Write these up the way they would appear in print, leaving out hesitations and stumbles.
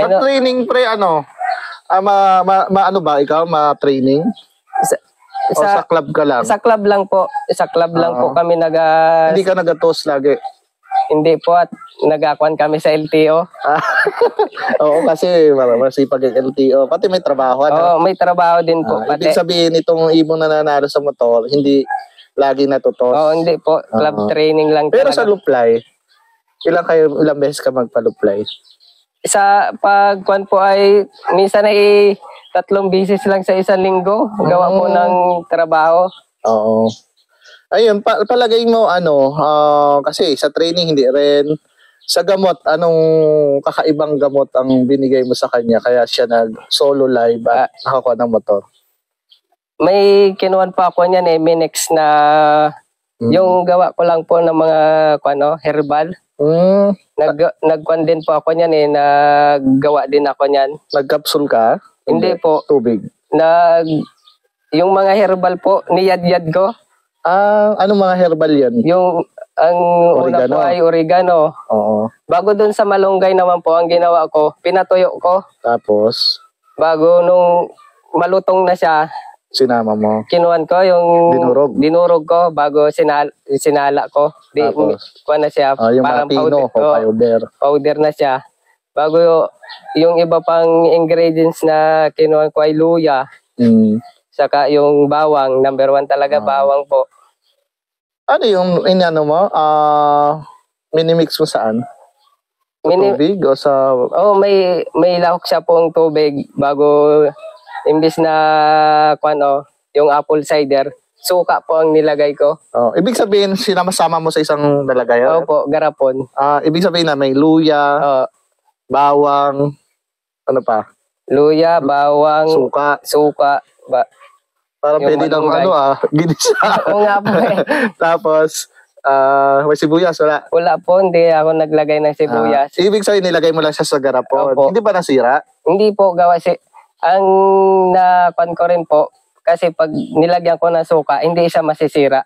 Sa training, pre, ano? Ano ba, ikaw? Ma-training? O sa club ka lang? Sa club lang po. Sa club lang po kami Hindi ka nag-toast lagi? Hindi po at nag-akuan kami sa LTO. Oo, kasi masipag yung LTO. Pati may trabaho. Oo, may trabaho din po. Ibig sabihin, itong ibong nananalo sa motor, hindi lagi natutos. Oo, hindi po. Club training lang Pero talaga. sa luplay, ilang beses ka magpa-luplay? Sa pagkuan po ay minsan ay 3 beses lang sa isang linggo. Gawa po ng trabaho. Oo. Ayun, palagay mo kasi sa training hindi rin. Sa gamot, anong kakaibang gamot ang binigay mo sa kanya kaya siya nag-solo live at nakakuha ng motor? May kinuhan pa ako niyan Minex na yung gawa ko lang po ng mga herbal. Nagkuhan din po ako niyan naggawa din ako niyan. Nag-capsule ka? Hindi po. Tubig? Yung mga herbal po, niyad-yad ko. Anong mga herbal yan? Ang una po ay oregano. Oo. Bago dun sa malunggay naman po, ang ginawa ko, pinatuyo ko. Tapos? Bago nung malutong na siya, sinama mo? Kinuhan ko yung dinurog ko bago sinala ko. Tapos? Kuha na siya. Yung parang powder. Powder na siya. Bago yung iba pang ingredients na kinuhan ko ay luya. Saka yung bawang, number 1 talaga bawang po. Ano yung inano mo? Minimix mo saan? Sa tubig o sa... may lahok siya pong tubig bago imbis na yung apple cider, suka po ang nilagay ko. Ibig sabihin, sinama-sama mo sa isang lalagayan? Opo, garapon. Ibig sabihin na may luya, bawang, ano pa? Luya, bawang, suka. Parang pwede lang ginisa. Oo nga po Tapos, may sibuyas, wala? Wala po, hindi ako naglagay ng sibuyas. Ibig sabihin, nilagay mo lang siya sa garapon. Opo. Hindi ba nasira? Hindi po, ang napan ko rin po, kasi pag nilagyan ko ng suka, hindi siya masisira.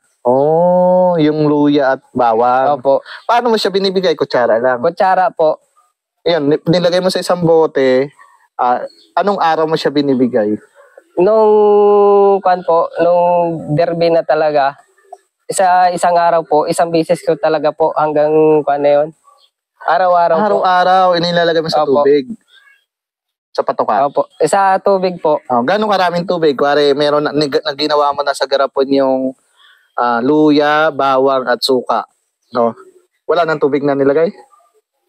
Yung luya at bawang. Opo. Paano mo siya binibigay? Kutsara lang? Kutsara po. Ayun, nilagay mo sa isang bote. Anong araw mo siya binibigay? Nung derby na talaga, sa isang araw po, isang beses ko talaga po hanggang yun. Araw-araw po. Araw-araw, inilalagay mo sa tubig? Sa patoka? Opo. Sa tubig po. Gano'ng karaming tubig? Kuwari, meron ginawa mo na sa garapon yung luya, bawang at suka. No? Wala nang tubig na nilagay?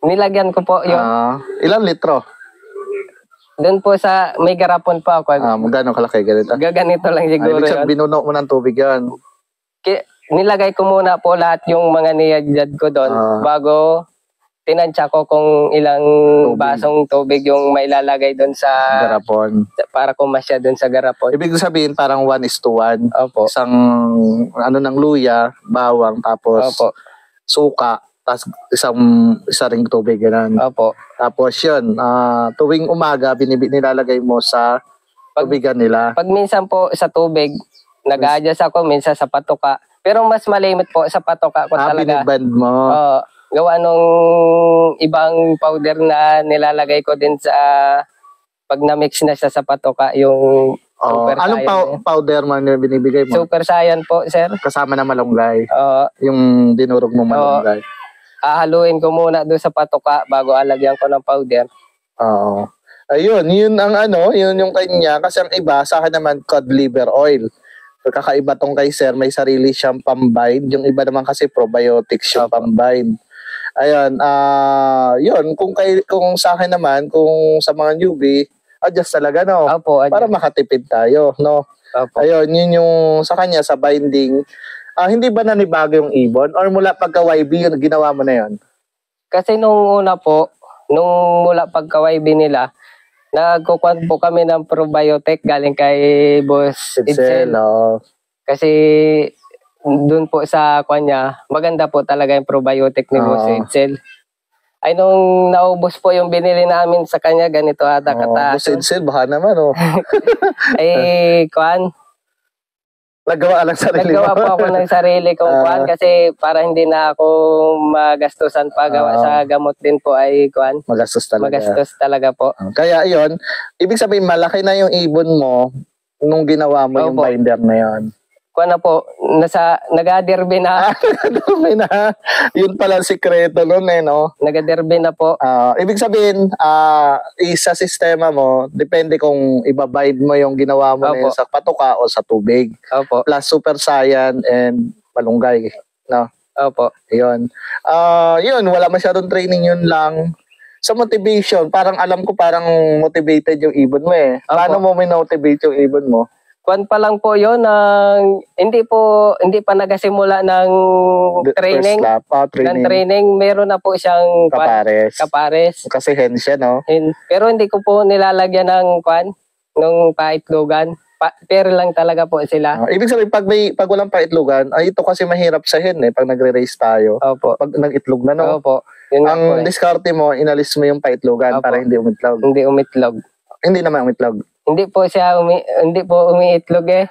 Nilagyan ko po yung... ilang litro? Doon po sa may garapon pa ako. Gano'ng kalaki? Ganito? Gaganito lang siguro yun. Binuno mo ng tubig yan? Nilagay ko muna po lahat yung mga niyad ko doon bago tinansya ko kung ilang basong tubig yung mailalagay doon sa garapon. Para kumasya doon sa garapon. Ibig sabihin parang 1:1. Opo. Isang ng luya, bawang, tapos suka. Tapos isa ring tubig, ganun. Opo. Tapos yun, tuwing umaga, nilalagay mo sa tubigan nila. Pag minsan po sa tubig, nag-a-adjust ako, minsan sa patoka. Pero mas malimit po sa patoka ko talaga. Biniband mo. Gawa nung ibang powder na nilalagay ko din sa, pag na-mix na siya sa patoka, yung Super anong powder man yung binibigay mo? Super Saiyan po, sir. Kasama na malunggay? Yung dinurog mo malunggay? Haluin ko muna doon sa patoka bago alagyan ko ng powder. Ayun, yun ang yun yung kanya. Kasi ang iba, sa akin naman, cod liver oil. Kakaiba tong kay sir, may sarili siyang pambind. Yung iba naman kasi probiotics yung pambind. Ayun, yun, kung sa akin naman, kung sa mga newbie, adjust talaga, no? Opo, para makatipid tayo, no? Opo. Ayun, yun yung sa kanya, sa binding. Hindi ba nanibago yung ibon? Or mula pagka-YB, yun, ginawa mo na yun? Kasi nung una po, nung mula pagka-YB nila, nagkukuhan po kami ng probiotic galing kay Boss Edsel. Kasi dun po sa kanya, maganda po talaga yung probiotic ni Boss Edsel. Ay nung naubos po yung binili namin sa kanya, ganito ata kataas. Boss Edsel, baka naman, ay, Nagawa lang sarili Naggawa mo. po ako ng sarili kong kuan kasi para hindi na ako magastusan pa gawa sa gamot din po ay kuan. Magastos talaga. Magastos talaga po. Kaya yon, ibig sabihin malaki na yung ibon mo nung ginawa mo yung Opo. binder na yon. Kuan na po, nag-derby na. May na, yun pala ang sikreto nun no? Nag-derby na po. Ibig sabihin, isa sistema mo, depende kung ibabide mo yung ginawa mo na yun sa patuka o sa tubig. Opo. Plus Super Saiyan and malunggay. No? Opo. Yun. Yun, wala masyadong training, yun lang. Sa motivation, parang alam ko parang motivated yung ibon mo eh. Opo. Paano mo minotivate yung ibon mo? Kuan pa lang po yun, hindi pa nagasimula ng training. First lap, Ng training, meron na po siyang kapares. Kasi hen siya, no? Pero hindi ko po nilalagyan ng kuan, nung paitlogan. Pero lang talaga po sila. Ibig sabihin, pag walang paitlogan, ito kasi mahirap sa hen eh, pag nagre-race tayo. Opo. Pag nag-itlog na, no? Opo. Yun ang diskarte mo, inalis mo yung paitlogan para hindi umitlog. Hindi umitlog. Hindi naman umitlog. Hindi po umiitlog eh.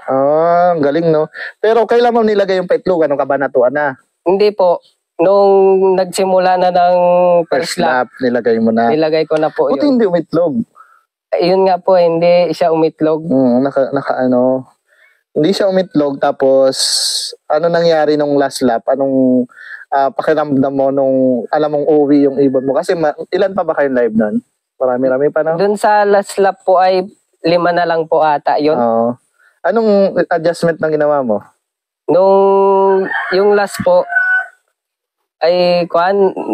Galing no. Pero kailan mo nilagay yung paitlogan nung kabanatuan na? Hindi po. Nung nagsimula na ng first lap, nilagay mo na. Nilagay ko na po Buti hindi umitlog. Yun nga po, hindi siya umitlog. Hindi siya umitlog, tapos ano nangyari nung last lap? Anong pakiramdam mo nung alam mong uwi yung ibon mo? Kasi ilan pa ba kayong live nun? Marami-rami pa, no? Doon sa last lap po ay 5 na lang po ata yun. Anong adjustment na ginawa mo? Nung yung last po ay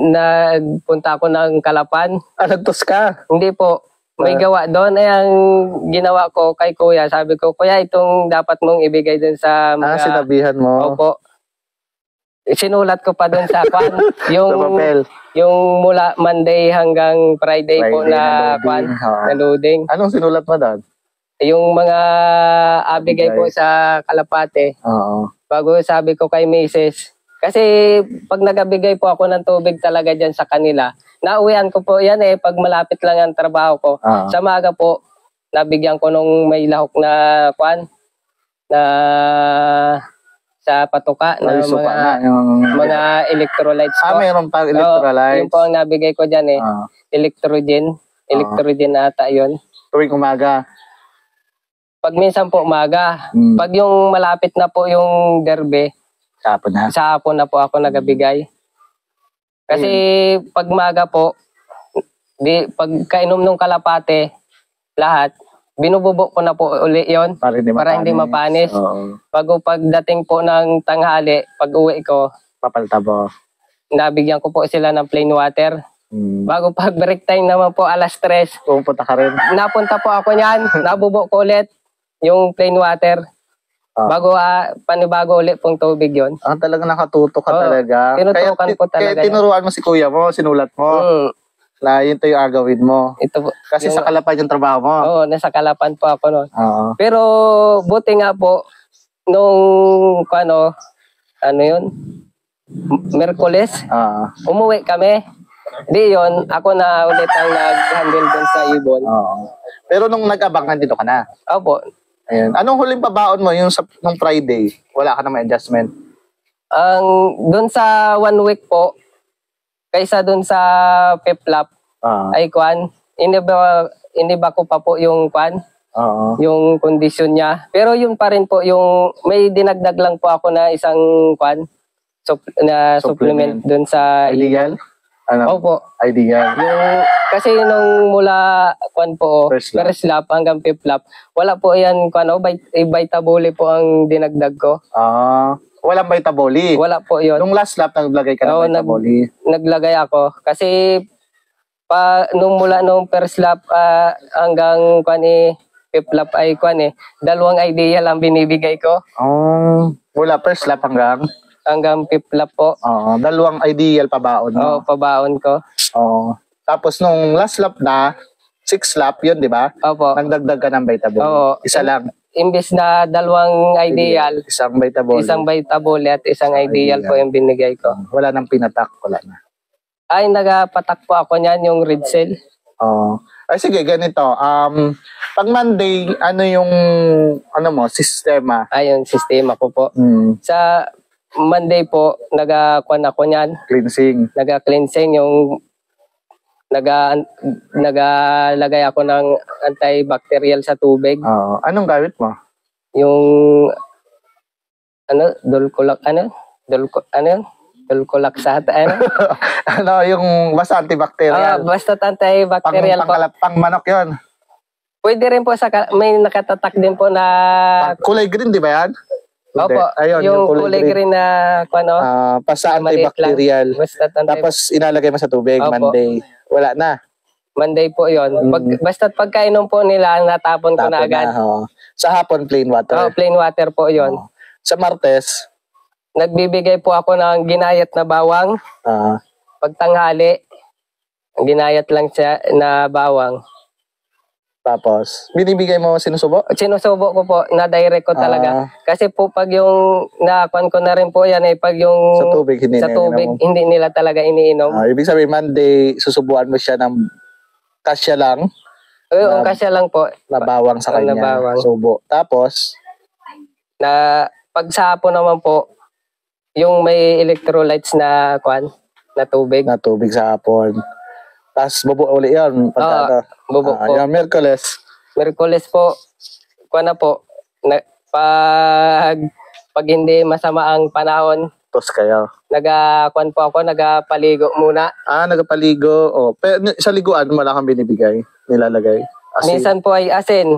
nagpunta ako ng Kalapan. Nagtos ka? Hindi po. May gawa doon. Ang ginawa ko kay kuya, sabi ko, kuya, itong dapat mong ibigay doon sa mga... sinabihan mo? Opo. Sinulat ko pa doon sa yung papel. Yung mula Monday hanggang Friday po na loading. Anong sinulat mo doon? Yung mga abigay po sa Kalapate. Bago sabi ko kay Mrs. Kasi pag nagabigay po ako ng tubig talaga dyan sa kanila, nauwian ko po yan pag malapit lang ang trabaho ko. Sa maga po, nabigyan ko nung may lahok na sa patuka na mga electrolytes po. Mayroon pa electrolytes. Yung po ang nabigay ko dyan Electrogen. Electrogen ata yun. Tuwing umaga? Pag minsan po umaga. Pag yung malapit na po yung derby, sa hapon na po ako nagabigay. Kasi pag maga po, pag kainom ng Kalapate, lahat, binububok ko na po uli yon para hindi mapanis. Bago pagdating po ng tanghali, pag uwi ko, papaltabo. Nabigyan ko po sila ng plain water. Bago pag break time naman po, 3:00. Pupunta ka rin? Napunta po ako niyan, nabubok ko ulit yung plain water. Bago panibago ulit pong tubig yon. Talagang nakatuto ka talaga. Tinutukan ko talaga. Kaya tinuruan mo si kuya mo, sinulat mo. Na yun yung agawin mo. Ito po. Kasi sa Kalapan yung trabaho mo. Oo, nasa Kalapan po ako noon. Pero buti nga po, nung yun, Merkules, umuwi kami. Di yun, ako na ulit ang nag-handle dun sa ibon. Pero nung nag-abang, nandito ka na? Opo. Ayun. Anong huling pabaon mo yung nung Friday? Wala ka na may adjustment? Doon sa 1 week po, kaysa doon sa piplap, ay iniba ko pa po yung yung kondisyon niya. Pero yun pa rin po, yung may dinagdag lang po ako na isang supplement doon sa Ideal? Opo. Ideal. Kasi nung mula first lap hanggang fifth lap, wala po yan, Vitaboli po ang dinagdag ko. Walang Vitaboli? Wala po yun. Nung last lap, naglagay ka ng Vitaboli? Naglagay ako. Kasi nung first lap hanggang fifth lap ay 2 ideal ang binibigay ko. Mula first lap hanggang fifth lap po. 2 ideal pabaon mo. Oo, pabaon ko. Tapos nung last lap na, 6 lap yun, di ba? Opo. Nagdagdag ka ng Vitaboli. Oo. Isa lang. Imbis na 2 ideal, isang Vitaboli. Isang Vitaboli at isang ideal po yung binigay ko. Wala nang pinatak, wala na. Ay, nagapatak po ako niyan, yung red cell. Ay, sige, ganito. Pag Monday, ano yung sistema? Yung sistema ko po. Sa Monday po, nagakuan ako niyan. Cleansing. Naga-cleansing yung nagalagay ako ng antibacterial sa tubig. Anong gamit mo? Yung Dulcolaxat, yung basta antibacterial. Basta antibacterial po. Pang manok yun. Pwede rin po may nakatatak din po na... kulay green, di ba yan? Opo, ayun, yung kulay green na basta antibacterial. Tapos inalagay mo sa tubig, opo. Monday. Wala na. Monday po yun. Basta't pagkainom po nila, natapon ko na agad. Sa hapon, plain water. Plain water po yun. Sa Martes, nagbibigay po ako ng ginayat na bawang. Pagtanghali, ginayat lang siya na bawang. Tapos, binibigay mo sinusubo? Sinusubo ko po, na-direct ko talaga. Kasi po pag yung nakuan ko na rin po yan pag yung sa tubig, hindi nila talaga iniinom. Ibig sabihin, Monday, susubuan mo siya ng kasya lang? Oo, kasya lang po. Nabawang sa kanya. Nabawang. Subo. Tapos? Pag sa hapon naman po, yung may electrolytes na tubig. Na tubig sa hapon. Tapos bubo uli yun. Bubo po. Yung Merkules po, pag hindi masama ang panahon, tos kayo. nagapaligo muna. Nagapaligo. Pero sa liguan, wala kang binibigay, nilalagay? Asin. Minsan po ay asin.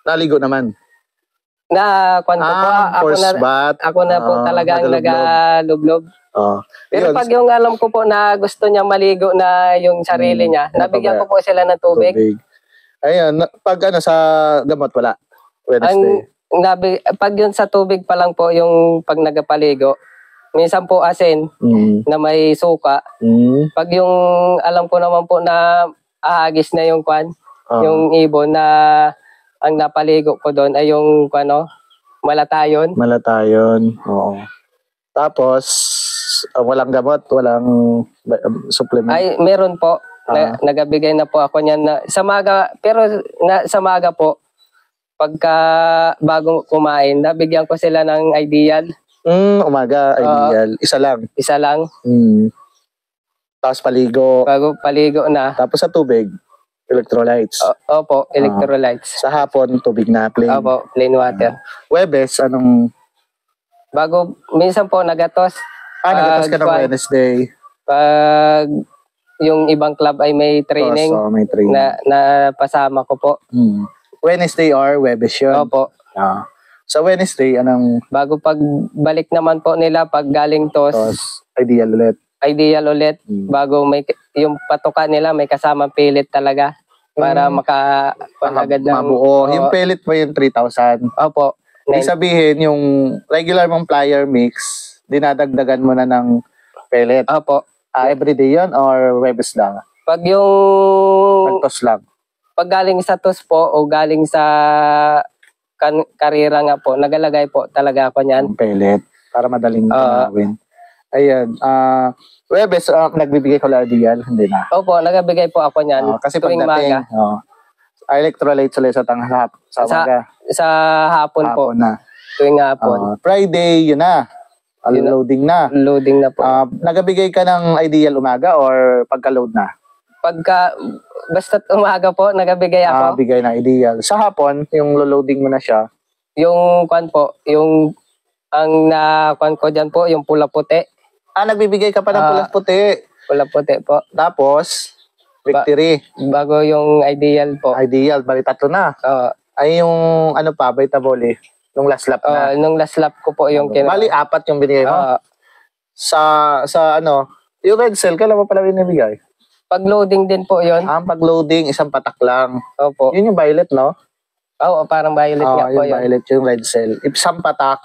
Naligo naman? Ako na po talagang nagalublob. Pero pag yung alam ko po na gusto niya maligo na yung sarili niya, nabigyan ko po sila ng tubig. Ayun, pag sa gamot wala? Wednesday? Pag yun sa tubig pa lang po yung pag nagapaligo, minsan po asin na may suka. Pag yung alam ko naman po na ahagis na yung yung ibon na ang napaligo ko doon ay yung malatayon. Malatayon, oo. Tapos, walang gamot, walang supplement? Ay, meron po. Nagabigay na po ako niyan sa maga, pero sa maga po, pagka bago kumain, nabigyan ko sila ng ideal. Umaga, ideal. Isa lang? Isa lang. Tapos paligo? Bago paligo na. Tapos sa tubig? Electrolytes? Opo, electrolytes. Sa hapon, tubig na, plain? Opo, plain water. Webes, anong... Minsan po nagatos. Nagatos ka ng Wednesday? Pag yung ibang club ay may training, may training. na pasama ko po. Wednesday or Webes yun? Opo. Sa Wednesday, anong... Bago pagbalik naman po nila, pag galing tos, ideal ulit. Bago yung patuka nila, may kasamang pellet talaga. Para agad ng... Mabuo. Yung pellet mo yung 3,000? Opo. Ibig sabihin, yung regular mong plier mix, dinadagdagan mo na ng pellet? Opo. Everyday yun or Webes lang? Pag yung... Nagtos lang? Pag galing sa tos po o galing sa karera nga po, nagalagay po talaga ako niyan. Pellet. Para madaling gawin. Ayan. Webes, nagbibigay ko lang ideal? Hindi na? Opo, nagbibigay po ako niyan. Kasi pagdating, electrolytes ulit sa umaga? Sa hapon po. Na. Tuwing hapon. Friday, yun na. Loading na. Loading na po. Nagabigay ka ng ideal umaga or pagka-load na? Basta't umaga po, nagabigay ako. Bigay na ideal. Sa hapon, yung loading mo na siya? Yung ang na-kuan ko dyan po, yung pula-puti. Nagbibigay ka pa ng pula-puti? Pula-puti po. Tapos, victory? Bago yung ideal po. Ideal, bali 3 na. Ay yung Vitaboli? Nung last lap na? Nung last lap ko po yung bali 4 yung binigay mo? Sa yung red cell, kailan mo pala binibigay? Pag-loading din po yun. Pag-loading, isang patak lang. Opo. Yun yung violet, no? Oo, parang violet nga po yun. Violet, yung red cell. Isang patak,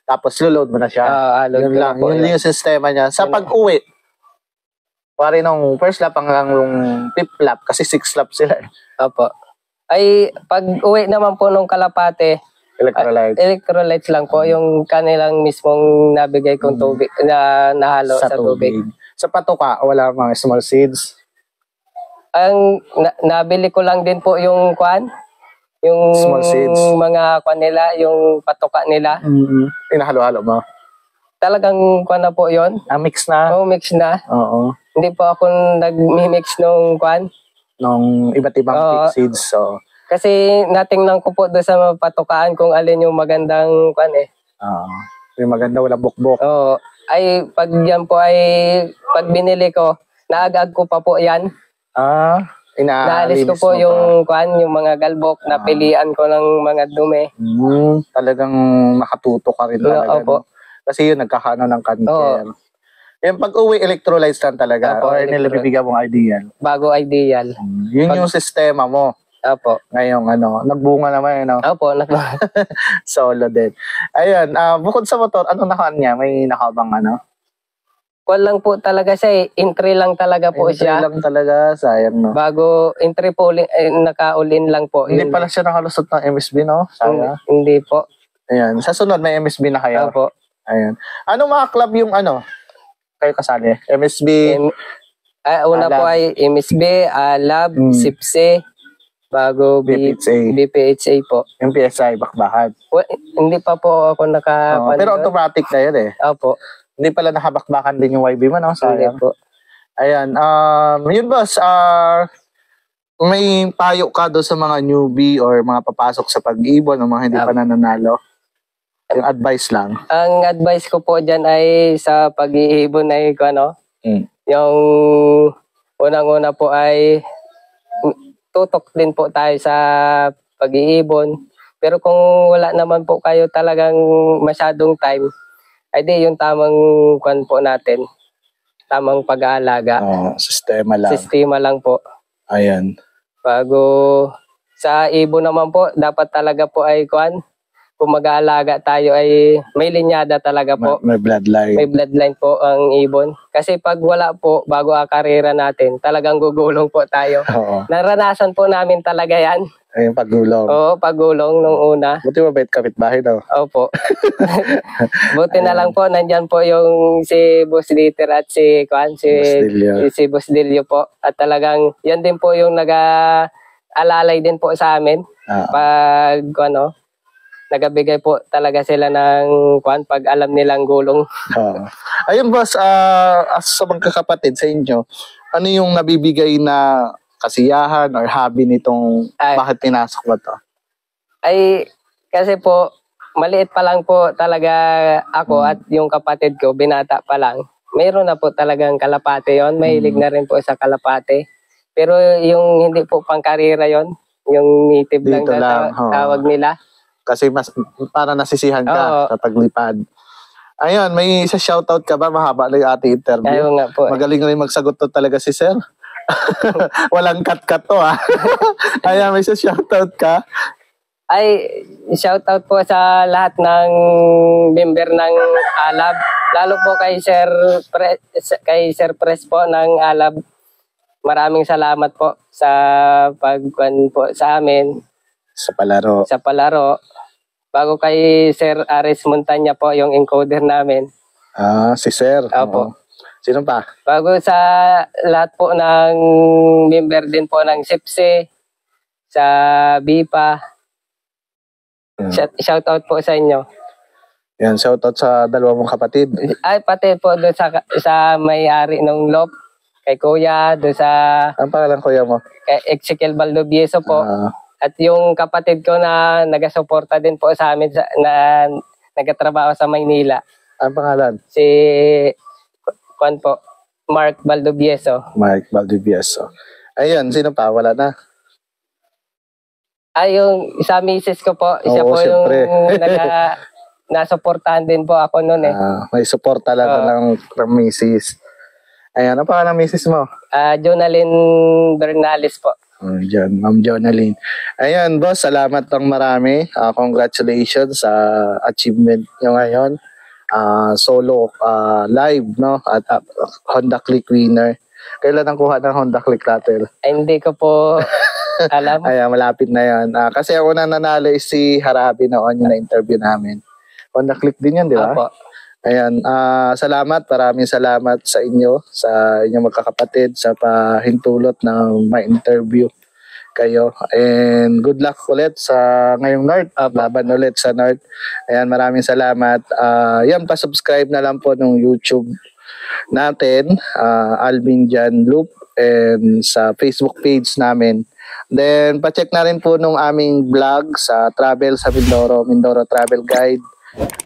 tapos load mo na siya. Yun lang. Yun yung sistema niya. Sa pag-uwi, pari nung first lap hanggang yung 5th lap, kasi 6 lap sila. Opo. Ay, pag-uwi naman po nung Kalapate, electrolytes lang po, yung kanilang mismong nabigay kong tubig, na nahalo sa tubig. Sa patuka, wala mga small seeds? Nabili ko lang din po yung yung Small seeds. mga nila, yung patoka nila. Pinahalo-halo mo? Talagang na po yon. Mix na? Oo, mix na. Oo. Hindi po ako nag-mix nung Nung iba't ibang seeds. So. Kasi natingnan ko po doon sa patokaan kung alin yung magandang Yung maganda, wala bukbok. Oo. Ay, pag yan po pag binili ko, naagag ko pa po yan. Naalis ko po yung yung mga galbok, napilian ko ng mga dumi. Talagang makatuto ka rin talaga. Opo. Kasi yun, nagkakaano ng cancer. Yung pag-uwi, electrolytes lang talaga. Opo, or nilabibigyan mong ideal. Bago ideal. Yun yung sistema mo. Opo. Ngayong nagbunga naman yun. Opo, Solo din. Ayun, bukod sa motor, ano nakaan niya? May nakabang Kuwan lang po talaga siya entry lang talaga po siya. Entry lang talaga, sayang no. Bago entry po, naka-all-in lang po. Hindi pala siya nakalusot ng MSB, no? Sayang. Hindi po. Ayan, sa sunod may MSB na kayo. Opo. Ayan. Ano mga club yung kayo kasali? MSB? Una po ay MSB, Alab, SIPSE, bago BPHA po. Yung PSI, bakbakan. Hindi pa po ako pero automatic na yun eh. Opo. Hindi pala nakabakbakan din yung YB mo, no? Sayang. Hindi po. Ayan. Yun boss, may payo ka doon sa mga newbie or mga papasok sa pag-ibon o mga hindi pa nananalo? Yung advice lang. Ang advice ko po dyan ay sa pag-iibon ay yung unang-una po ay tutok din po tayo sa pag-iibon. Pero kung wala naman po kayo talagang masyadong time, ay di yung tamang po natin. Tamang pag-aalaga. Sistema lang. Sistema lang po. Ayan. Bago sa ibon naman po, dapat talaga po ay kung mag-aalaga tayo ay may linyada talaga po. May bloodline. May bloodline po ang ibon. Kasi pag wala po, bago ang karera natin, talagang gugulong po tayo. Naranasan po namin talaga yan. Ayun, paggulong. Oo, paggulong nung una. Buti mabait kapitbahay daw. Opo. Buti na lang po, nandyan po yung si Boss Dieter at si Boss Dilio po. At talagang, yan din po yung nag-alalay din po sa amin. Pag, nagabigay po talaga sila ng pag alam nilang gulong. Ayun boss, as sa magkakapatid sa inyo, ano yung nabibigay na kasiyahan or hobby nitong bakit pinasok mo to? Ay, kasi po, maliit pa lang po talaga ako at yung kapatid ko, binata pa lang. Mayroon na po talagang kalapate yon. Mahilig na rin po sa kalapate. Pero yung hindi po pang karera yon, yung native lang na tawag nila. Kasi mas para nasisihan ka sa paglipad. Ayun, may isa shoutout ka ba? Mahaba na yung ating interview. Ayaw nga po. Magaling rin magsagot to talaga si Sir. Walang cut-cut to Ayan, may isa shoutout ka. Ay, shoutout po sa lahat ng member ng Alab. Lalo po kay Sir Pres po ng Alab. Maraming salamat po sa pagkuhan po sa amin. Sa palaro. Sa palaro. Bago kay Sir Aris Montanya po, yung encoder namin. Si Sir. Opo. Sino pa? Bago sa lahat po ng member din po ng SIPSE, sa BIPA. Shout out po sa inyo. Yan, shout out sa dalawa mong kapatid. Ay, pati po doon sa may-ari ng LOP. Kay Kuya, doon sa... Ang pangalan kuya mo? Kay Ezekiel Valdovieso po. At yung kapatid ko na nagasuporta din po sa amin na nagtatrabaho sa Maynila. Ang pangalan? Si Mark Valdovieso. Mark Valdovieso. Ayun, sino pa? Wala na. Yung isa misis ko po. Isa po syempre. Yung nasuportahan din po ako noon eh. May support talaga ng misis. Ayan, ano pa ng misis mo? Jonalyn Bernales po. Diyan, Ma'am Jonalyn. Ayan, boss, salamat ng marami. Congratulations sa achievement nyo ngayon. Solo live, no? At Honda Click winner. Kailan ang kuha ng Honda Click Rattle? Ay, hindi ko po alam. Ayan, malapit na yan. Kasi ako na nanalo si Harabi noon yung na-interview namin. Honda Click din yan, di ba? Opo. Ayan, salamat, maraming salamat sa inyo, sa inyong magkakapatid, sa pahintulot ng ma-interview kayo. And good luck ulit sa ngayong North. Laban ulit sa North. Ayan, maraming salamat. Yan, pa-subscribe na lang po ng YouTube natin, Alvin Jan Loop, and sa Facebook page namin. Then, pa-check na rin po nung aming vlog sa Travel sa Mindoro, Mindoro Travel Guide,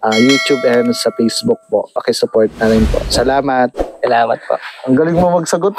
YouTube and sa Facebook po. Pakisupport na rin po. Salamat. Salamat po. Ang galing mo magsagot,